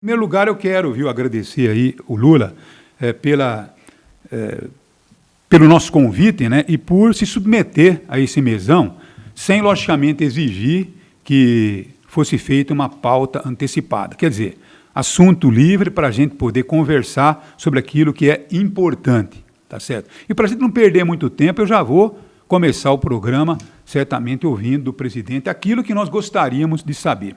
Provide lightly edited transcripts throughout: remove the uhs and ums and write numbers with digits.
Em primeiro lugar, eu quero, agradecer aí o Lula pela, pelo nosso convite, né, e por se submeter a esse mesão, sem, logicamente, exigir que fosse feita uma pauta antecipada. Quer dizer, assunto livre para a gente poder conversar sobre aquilo que é importante, tá certo? E para a gente não perder muito tempo, eu já vou começar o programa, certamente ouvindo do presidente aquilo que nós gostaríamos de saber.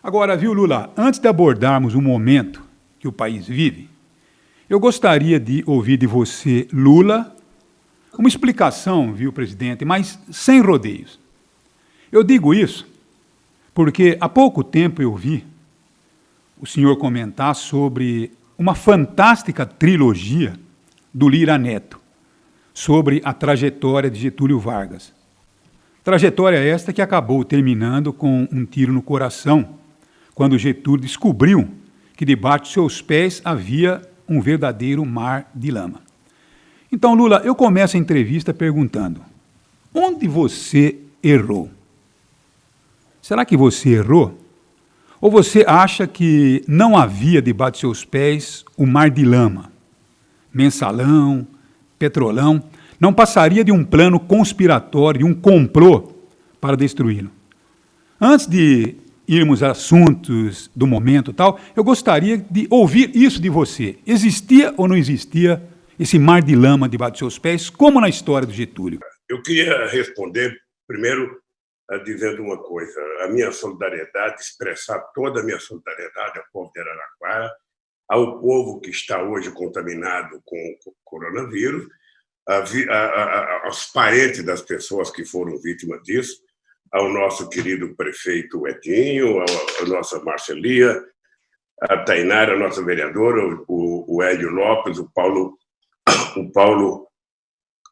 Agora, Lula, antes de abordarmos o momento que o país vive, eu gostaria de ouvir de você, Lula, uma explicação, presidente, mas sem rodeios. Eu digo isso porque há pouco tempo eu vi o senhor comentar sobre uma fantástica trilogia do Lira Neto, sobre a trajetória de Getúlio Vargas. Trajetória esta que acabou terminando com um tiro no coração, quando Getúlio descobriu que debaixo de seus pés havia um verdadeiro mar de lama. Então, Lula, eu começo a entrevista perguntando: onde você errou? Será que você errou? Ou você acha que não havia debaixo de seus pés o mar de lama? Mensalão, Petrolão, não passaria de um plano conspiratório, de um complô para destruí-lo. Antes de irmos a assuntos do momento e tal, eu gostaria de ouvir isso de você. Existia ou não existia esse mar de lama debaixo de seus pés, como na história do Getúlio? Eu queria responder, primeiro, dizendo uma coisa: a minha solidariedade, expressar toda a minha solidariedade ao povo de Araraquara, ao povo que está hoje contaminado com o coronavírus, aos parentes das pessoas que foram vítimas disso, ao nosso querido prefeito Edinho, à nossa Marcelia, a Tainara, a nossa vereadora, o Hélio Lopes, o Paulo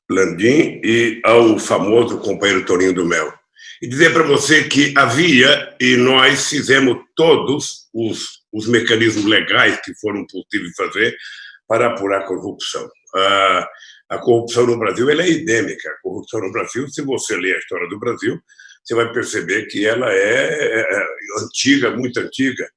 Landim e ao famoso companheiro Toninho do Mel. E dizer para você que havia, e nós fizemos todos os mecanismos legais que foram possíveis fazer para apurar a corrupção. A corrupção no Brasil ela é endêmica. A corrupção no Brasil, se você ler a história do Brasil, você vai perceber que ela é antiga, muito antiga.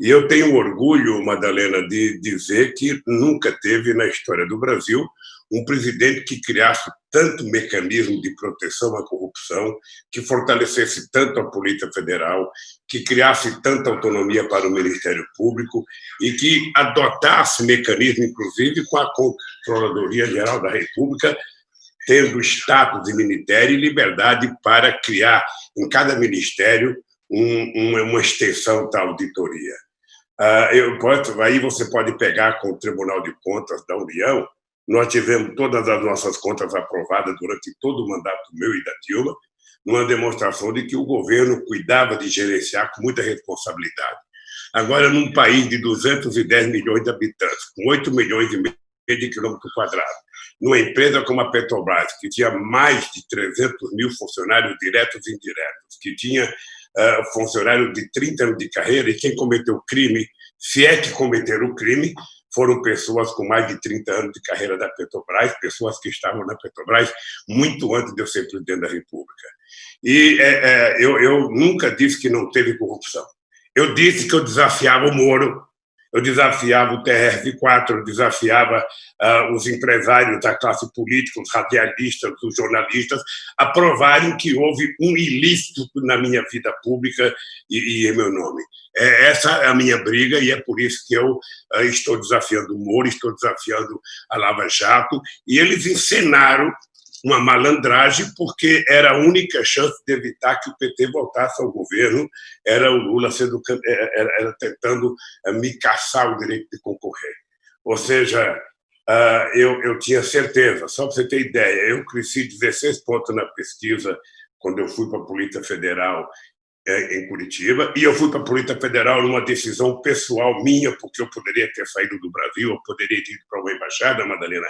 E eu tenho orgulho, Madalena, de dizer que nunca teve na história do Brasil um presidente que criasse tanto mecanismo de proteção à corrupção, que fortalecesse tanto a Polícia Federal, que criasse tanta autonomia para o Ministério Público e que adotasse mecanismo, inclusive, com a Controladoria Geral da República, tendo status de ministério e liberdade para criar em cada ministério uma extensão da auditoria. Aí você pode pegar com o Tribunal de Contas da União. Nós tivemos todas as nossas contas aprovadas durante todo o mandato meu e da Dilma, numa demonstração de que o governo cuidava de gerenciar com muita responsabilidade. Agora, num país de 210 milhões de habitantes, com 8 milhões e meio de quilômetros quadrados, numa empresa como a Petrobras, que tinha mais de 300 mil funcionários diretos e indiretos, que tinha funcionários de 30 anos de carreira, e quem cometeu o crime, se é que cometeram o crime, foram pessoas com mais de 30 anos de carreira da Petrobras, pessoas que estavam na Petrobras muito antes de eu ser presidente da República. E eu nunca disse que não teve corrupção. Eu disse que eu desafiava o Moro, eu desafiava o TRF4, eu desafiava os empresários da classe política, os radialistas, os jornalistas, a provarem que houve um ilícito na minha vida pública e em meu nome. Essa é a minha briga e é por isso que eu estou desafiando o Moro, estou desafiando a Lava Jato, e eles encenaram uma malandragem, porque era a única chance de evitar que o PT voltasse ao governo, era o Lula era tentando me caçar o direito de concorrer. Ou seja, eu tinha certeza, só para você ter ideia, eu cresci 16 pontos na pesquisa quando eu fui para a Polícia Federal em Curitiba, e eu fui para a Polícia Federal numa decisão pessoal minha, porque eu poderia ter saído do Brasil, eu poderia ter ido para uma embaixada, Madalena.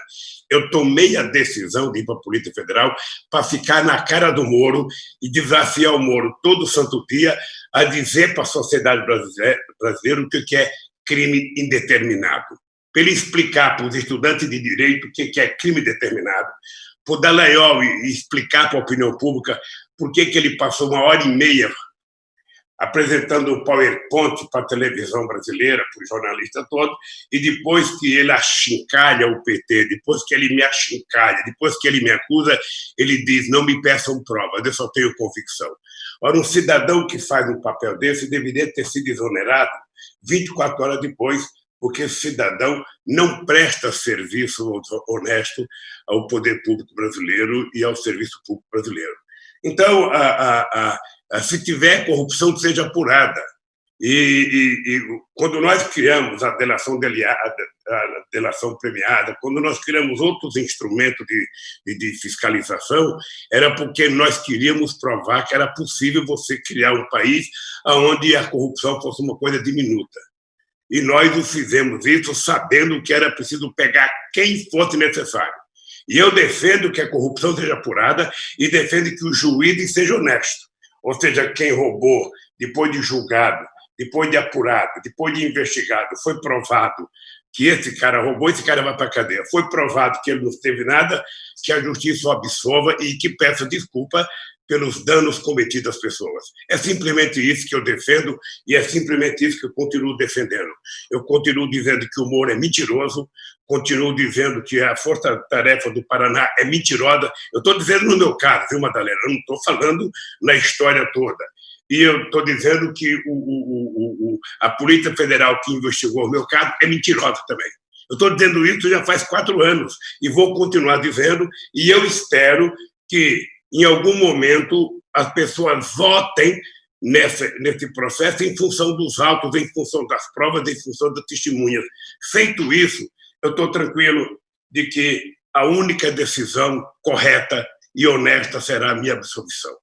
Eu tomei a decisão de ir para a Polícia Federal para ficar na cara do Moro e desafiar o Moro todo santo dia a dizer para a sociedade brasileira o que é crime indeterminado, para ele explicar para os estudantes de direito o que é crime determinado, para o Dallagnol explicar para a opinião pública por que ele passou 1h30 apresentando o PowerPoint para a televisão brasileira, para o jornalista todo, e depois que ele achincalha o PT, depois que ele me achincalha, depois que ele me acusa, ele diz, não me peçam provas, eu só tenho convicção. Ora, um cidadão que faz um papel desse deveria ter sido exonerado 24 horas depois, porque esse cidadão não presta serviço honesto ao poder público brasileiro e ao serviço público brasileiro. Então, se tiver corrupção, seja apurada. E quando nós criamos a delação premiada, quando nós criamos outros instrumentos de fiscalização, era porque nós queríamos provar que era possível você criar um país onde a corrupção fosse uma coisa diminuta. E nós fizemos isso sabendo que era preciso pegar quem fosse necessário. E eu defendo que a corrupção seja apurada e defendo que os juízes sejam honestos. Ou seja, quem roubou, depois de julgado, depois de apurado, depois de investigado, foi provado que esse cara roubou, esse cara vai para a cadeia. Foi provado que ele não teve nada, que a justiça o absolva e que peça desculpa pelos danos cometidos às pessoas. É simplesmente isso que eu defendo e é simplesmente isso que eu continuo defendendo. Eu continuo dizendo que o Moro é mentiroso, continuo dizendo que a Força-Tarefa do Paraná é mentirosa. Eu estou dizendo no meu caso, viu, Madalena? Eu não estou falando na história toda. E eu estou dizendo que a Polícia Federal que investigou o meu caso é mentirosa também. Eu estou dizendo isso já faz 4 anos e vou continuar dizendo, e eu espero que em algum momento as pessoas votem nesse processo em função dos autos, em função das provas, em função das testemunhas. Feito isso, eu estou tranquilo de que a única decisão correta e honesta será a minha absolvição.